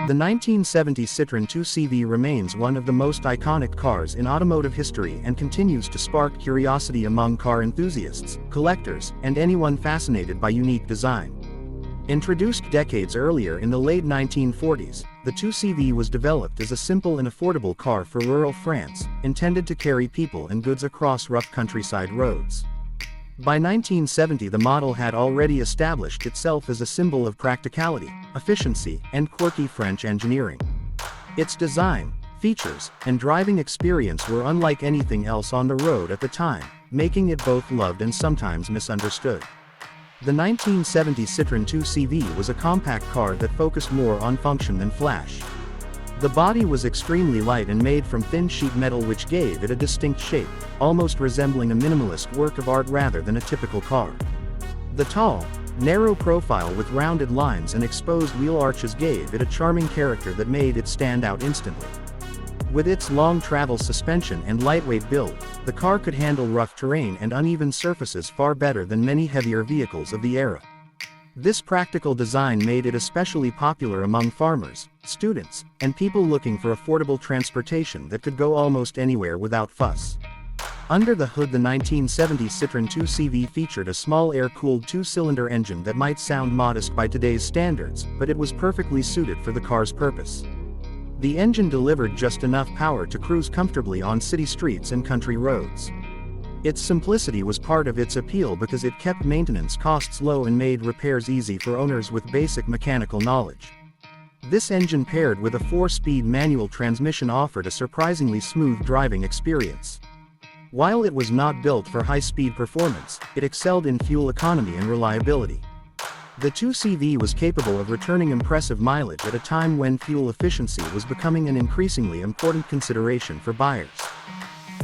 The 1970 Citroen 2CV remains one of the most iconic cars in automotive history and continues to spark curiosity among car enthusiasts, collectors, and anyone fascinated by unique design. Introduced decades earlier in the late 1940s, the 2CV was developed as a simple and affordable car for rural France, intended to carry people and goods across rough countryside roads. By 1970 the model had already established itself as a symbol of practicality, efficiency, and quirky French engineering. Its design, features, and driving experience were unlike anything else on the road at the time, making it both loved and sometimes misunderstood. The 1970 Citroen 2CV was a compact car that focused more on function than flash. The body was extremely light and made from thin sheet metal, which gave it a distinct shape, almost resembling a minimalist work of art rather than a typical car. The tall, narrow profile with rounded lines and exposed wheel arches gave it a charming character that made it stand out instantly. With its long travel suspension and lightweight build, the car could handle rough terrain and uneven surfaces far better than many heavier vehicles of the era. This practical design made it especially popular among farmers, students, and people looking for affordable transportation that could go almost anywhere without fuss. Under the hood, the 1970 Citroen 2CV featured a small air-cooled two-cylinder engine that might sound modest by today's standards, but it was perfectly suited for the car's purpose. The engine delivered just enough power to cruise comfortably on city streets and country roads. Its simplicity was part of its appeal because it kept maintenance costs low and made repairs easy for owners with basic mechanical knowledge. This engine, paired with a 4-speed manual transmission, offered a surprisingly smooth driving experience. While it was not built for high-speed performance, it excelled in fuel economy and reliability. The 2CV was capable of returning impressive mileage at a time when fuel efficiency was becoming an increasingly important consideration for buyers.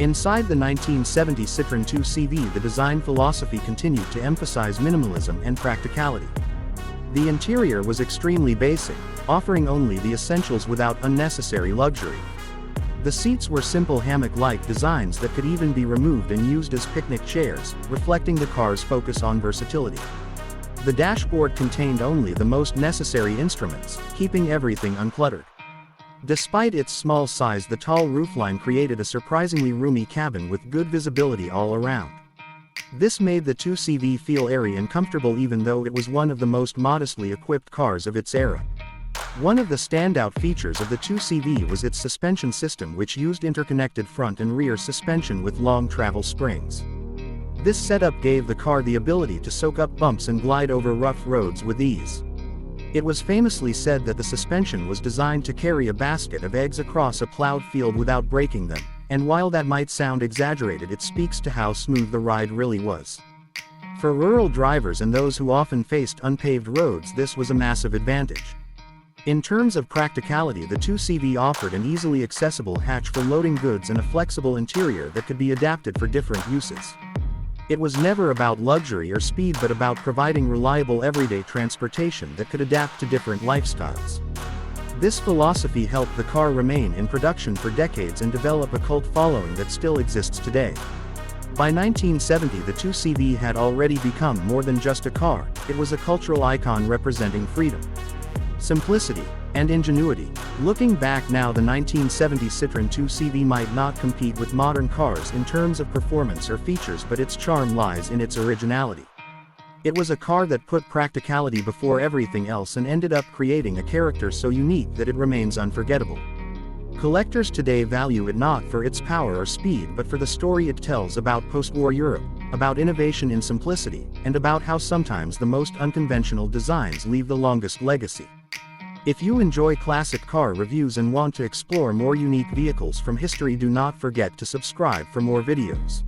Inside the 1970 Citroen 2CV, the design philosophy continued to emphasize minimalism and practicality. The interior was extremely basic, offering only the essentials without unnecessary luxury. The seats were simple hammock-like designs that could even be removed and used as picnic chairs, reflecting the car's focus on versatility. The dashboard contained only the most necessary instruments, keeping everything uncluttered. Despite its small size, the tall roofline created a surprisingly roomy cabin with good visibility all around. This made the 2CV feel airy and comfortable even though it was one of the most modestly equipped cars of its era. One of the standout features of the 2CV was its suspension system, which used interconnected front and rear suspension with long travel springs. This setup gave the car the ability to soak up bumps and glide over rough roads with ease. It was famously said that the suspension was designed to carry a basket of eggs across a plowed field without breaking them, and while that might sound exaggerated, it speaks to how smooth the ride really was. For rural drivers and those who often faced unpaved roads, this was a massive advantage. In terms of practicality, the 2CV offered an easily accessible hatch for loading goods and a flexible interior that could be adapted for different uses. It was never about luxury or speed, but about providing reliable everyday transportation that could adapt to different lifestyles. This philosophy helped the car remain in production for decades and develop a cult following that still exists today. By 1970, the 2CV had already become more than just a car. It was a cultural icon representing freedom, simplicity, and ingenuity. Looking back now, the 1970 Citroen 2CV might not compete with modern cars in terms of performance or features, but its charm lies in its originality. It was a car that put practicality before everything else and ended up creating a character so unique that it remains unforgettable. Collectors today value it not for its power or speed, but for the story it tells about post-war Europe, about innovation in simplicity, and about how sometimes the most unconventional designs leave the longest legacy. If you enjoy classic car reviews and want to explore more unique vehicles from history, do not forget to subscribe for more videos.